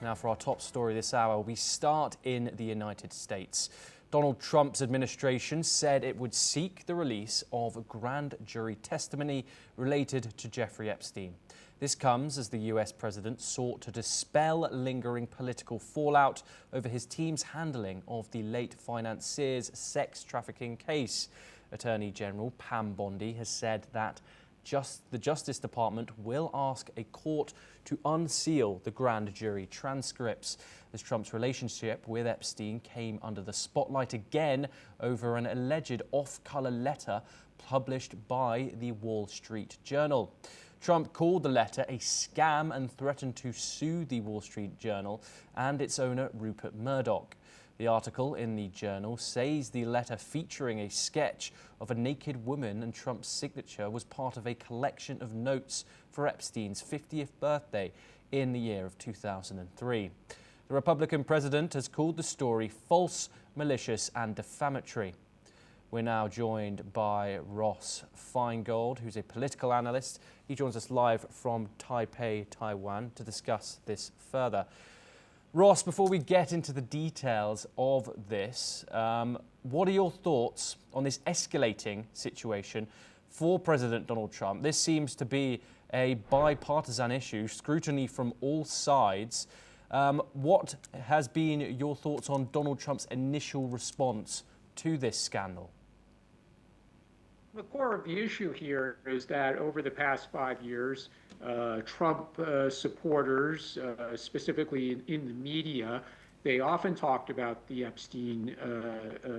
Now for our top story this hour, we start in the United States. Donald Trump's administration said it would seek the release of grand jury testimony related to Jeffrey Epstein. This comes as the US president sought to dispel lingering political fallout over his team's handling of the late financier's sex trafficking case. Attorney General Pam Bondi has said that the Justice Department will ask a court to unseal the grand jury transcripts, as Trump's relationship with Epstein came under the spotlight again over an alleged off-color letter published by the Wall Street Journal. Trump called the letter a scam and threatened to sue the Wall Street Journal and its owner Rupert Murdoch. The article in the Journal says the letter, featuring a sketch of a naked woman and Trump's signature, was part of a collection of notes for Epstein's 50th birthday in the year of 2003. The Republican president has called the story false, malicious and defamatory. We're now joined by Ross Feingold, who's a political analyst. He joins us live from Taipei, Taiwan, to discuss this further. Ross, before we get into the details of this, what are your thoughts on this escalating situation for President Donald Trump? This seems to be a bipartisan issue, scrutiny from all sides. What has been your thoughts on Donald Trump's initial response to this scandal? The core of the issue here is that over the past 5 years, Trump supporters, specifically in the media, they often talked about the Epstein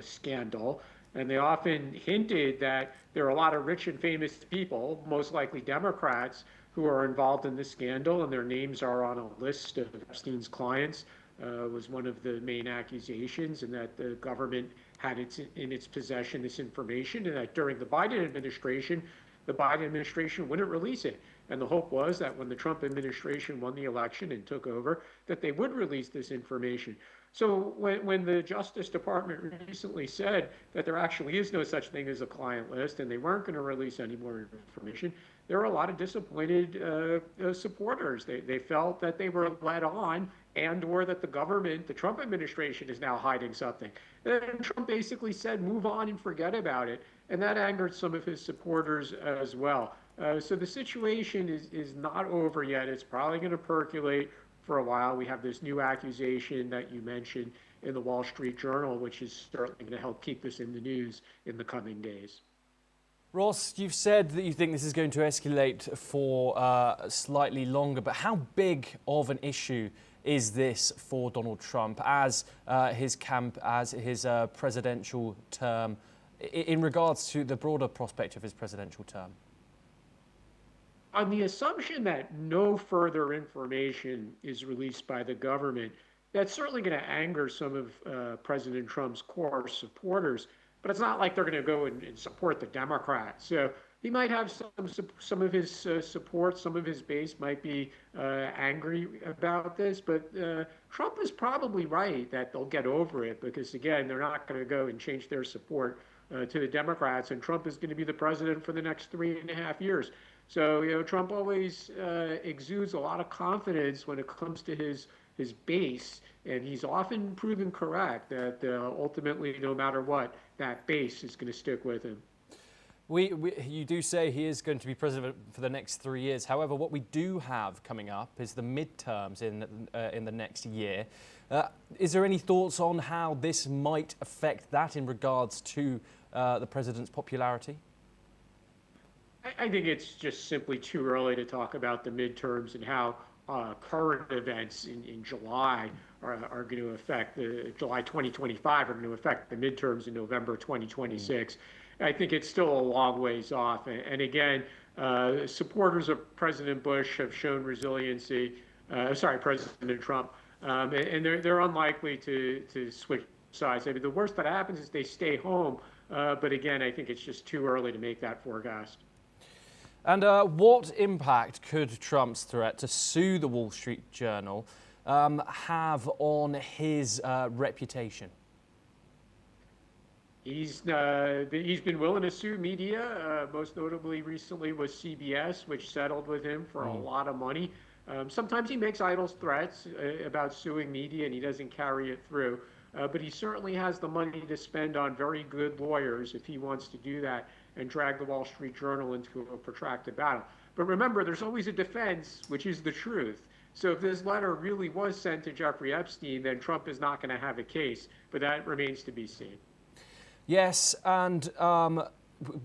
scandal, and they often hinted that there are a lot of rich and famous people, most likely Democrats, who are involved in this scandal, and their names are on a list of Epstein's clients. Was one of the main accusations, and that the government had in its possession this information, and that during the Biden administration wouldn't release it. And the hope was that when the Trump administration won the election and took over, that they would release this information. So when the Justice Department recently said that there actually is no such thing as a client list and they weren't going to release any more information, there were a lot of disappointed supporters. They felt that they were led on, and or that the government, the Trump administration, is now hiding something. And Trump basically said, move on and forget about it. And that angered some of his supporters as well. So the situation is not over yet. It's probably going to percolate for a while. We have this new accusation that you mentioned in the Wall Street Journal, which is certainly going to help keep us in the news in the coming days. Ross, you've said that you think this is going to escalate for slightly longer, but how big of an issue is this for Donald Trump as his presidential term, in regards to the broader prospect of his presidential term? On the assumption that no further information is released by the government, that's certainly going to anger some of President Trump's core supporters. But it's not like they're going to go and support the Democrats. So he might have some of his support, some of his base might be angry about this. But Trump is probably right that they'll get over it because, again, they're not going to go and change their support to the Democrats. And Trump is going to be the president for the next 3.5 years. So, Trump always exudes a lot of confidence when it comes to his base, and he's often proven correct that ultimately, no matter what, that base is going to stick with him. You do say he is going to be president for the next 3 years. However, what we do have coming up is the midterms in the next year. Is there any thoughts on how this might affect that in regards to the president's popularity? I think it's just simply too early to talk about the midterms and how current events in July are going to affect July 2025 are going to affect the midterms in November 2026. I think it's still a long ways off. And again, supporters of President Bush have shown resiliency. President Trump, and they're unlikely to switch sides. I mean, the worst that happens is they stay home. But again, I think it's just too early to make that forecast. And what impact could Trump's threat to sue the Wall Street Journal have on his reputation? He's been willing to sue media, most notably recently was CBS, which settled with him for a lot of money. Sometimes he makes idle threats about suing media and he doesn't carry it through. But he certainly has the money to spend on very good lawyers if he wants to do that and drag the Wall Street Journal into a protracted battle. But remember, there's always a defense, which is the truth. So if this letter really was sent to Jeffrey Epstein, then Trump is not going to have a case, but that remains to be seen. Yes, and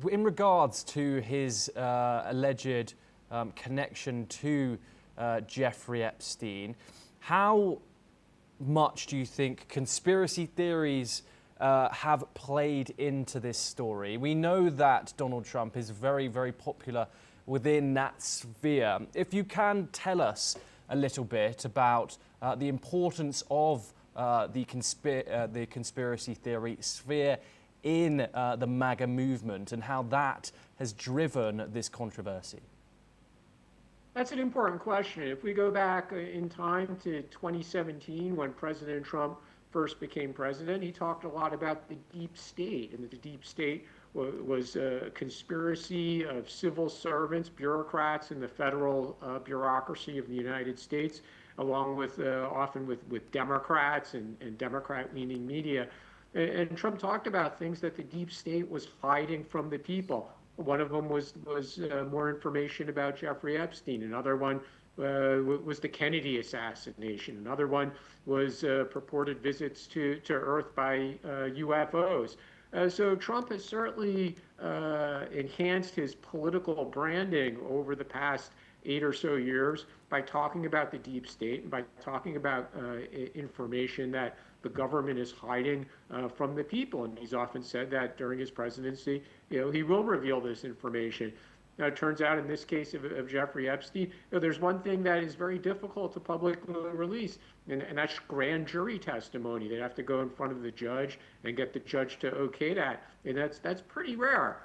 in regards to his alleged connection to Jeffrey Epstein, how much do you think conspiracy theories have played into this story? We know that Donald Trump is very, very popular within that sphere. If you can tell us a little bit about the importance of the conspiracy theory sphere in the MAGA movement and how that has driven this controversy. That's an important question. If we go back in time to 2017, when President Trump first became president, he talked a lot about the deep state, and that the deep state was a conspiracy of civil servants, bureaucrats in the federal bureaucracy of the United States, along with often with Democrats and Democrat-leaning media. And Trump talked about things that the deep state was hiding from the people. One of them was more information about Jeffrey Epstein. Another one was the Kennedy assassination. Another one was purported visits to Earth by UFOs. So Trump has certainly enhanced his political branding over the past 8 or so years by talking about the deep state and by talking about information that the government is hiding from the people. And he's often said that during his presidency, he will reveal this information. Now, it turns out in this case of Jeffrey Epstein, there's one thing that is very difficult to publicly release, and that's grand jury testimony. They have to go in front of the judge and get the judge to okay that, and that's pretty rare.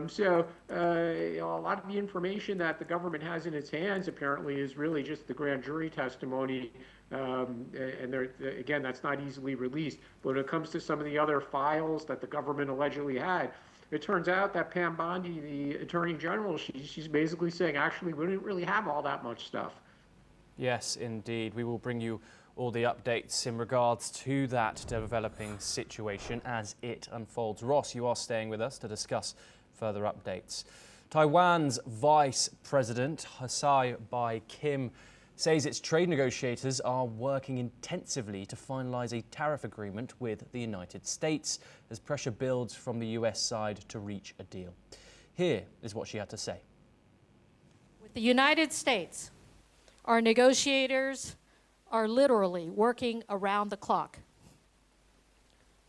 So a lot of the information that the government has in its hands apparently is really just the grand jury testimony, and again, that's not easily released. But when it comes to some of the other files that the government allegedly had, it turns out that Pam Bondi, the Attorney General, she's basically saying, actually, we didn't really have all that much stuff. Yes, indeed. We will bring you all the updates in regards to that developing situation as it unfolds. Ross, you are staying with us to discuss further updates. Taiwan's Vice President, Hsiao Bi-khim, says its trade negotiators are working intensively to finalize a tariff agreement with the United States as pressure builds from the US side to reach a deal. Here is what she had to say. With the United States, our negotiators are literally working around the clock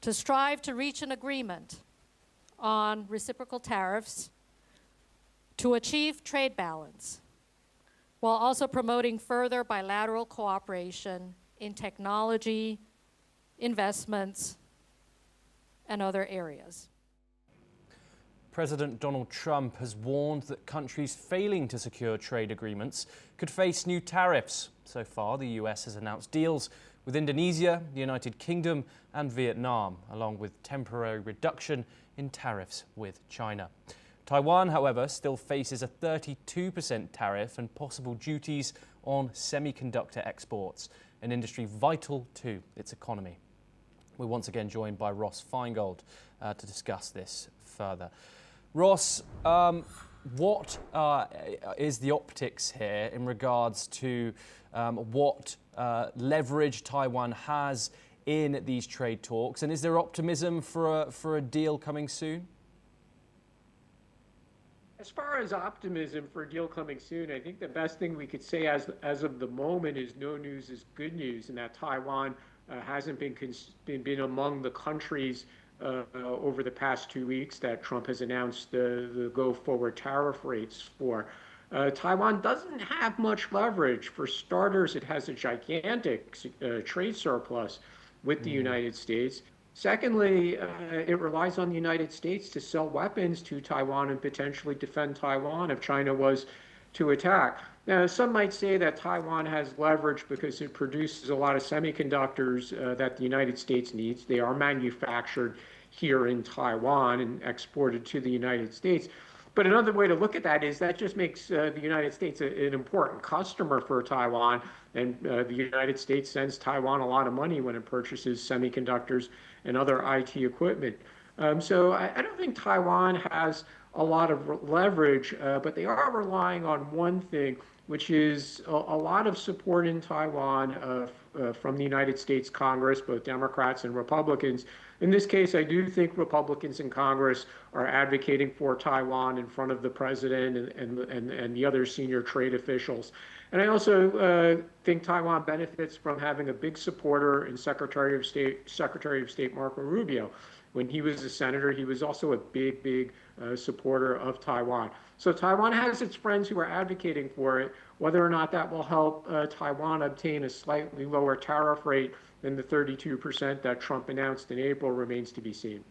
to strive to reach an agreement on reciprocal tariffs to achieve trade balance, while also promoting further bilateral cooperation in technology, investments, and other areas. President Donald Trump has warned that countries failing to secure trade agreements could face new tariffs. So far, the US has announced deals with Indonesia, the United Kingdom, and Vietnam, along with temporary reduction in tariffs with China. Taiwan, however, still faces a 32% tariff and possible duties on semiconductor exports, an industry vital to its economy. We're once again joined by Ross Feingold to discuss this further. Ross, what is the optics here in regards to what leverage Taiwan has in these trade talks, and is there optimism for a deal coming soon? As far as optimism for a deal coming soon, I think the best thing we could say as of the moment is no news is good news, and that Taiwan hasn't been among the countries over the past 2 weeks that Trump has announced the go-forward tariff rates for. Taiwan doesn't have much leverage. For starters, it has a gigantic trade surplus with the United States. Secondly, it relies on the United States to sell weapons to Taiwan and potentially defend Taiwan if China was to attack. Now, some might say that Taiwan has leverage because it produces a lot of semiconductors that the United States needs. They are manufactured here in Taiwan and exported to the United States. But another way to look at that is that just makes the United States an important customer for Taiwan. And the United States sends Taiwan a lot of money when it purchases semiconductors and other IT equipment. So I don't think Taiwan has a lot of leverage, but they are relying on one thing, which is a lot of support in Taiwan from the United States Congress, both Democrats and Republicans. In this case, I do think Republicans in Congress are advocating for Taiwan in front of the president and the other senior trade officials. And I also think Taiwan benefits from having a big supporter in Secretary of State Marco Rubio. When he was a senator, he was also a big supporter of Taiwan. So Taiwan has its friends who are advocating for it. Whether or not that will help Taiwan obtain a slightly lower tariff rate than the 32% that Trump announced in April remains to be seen.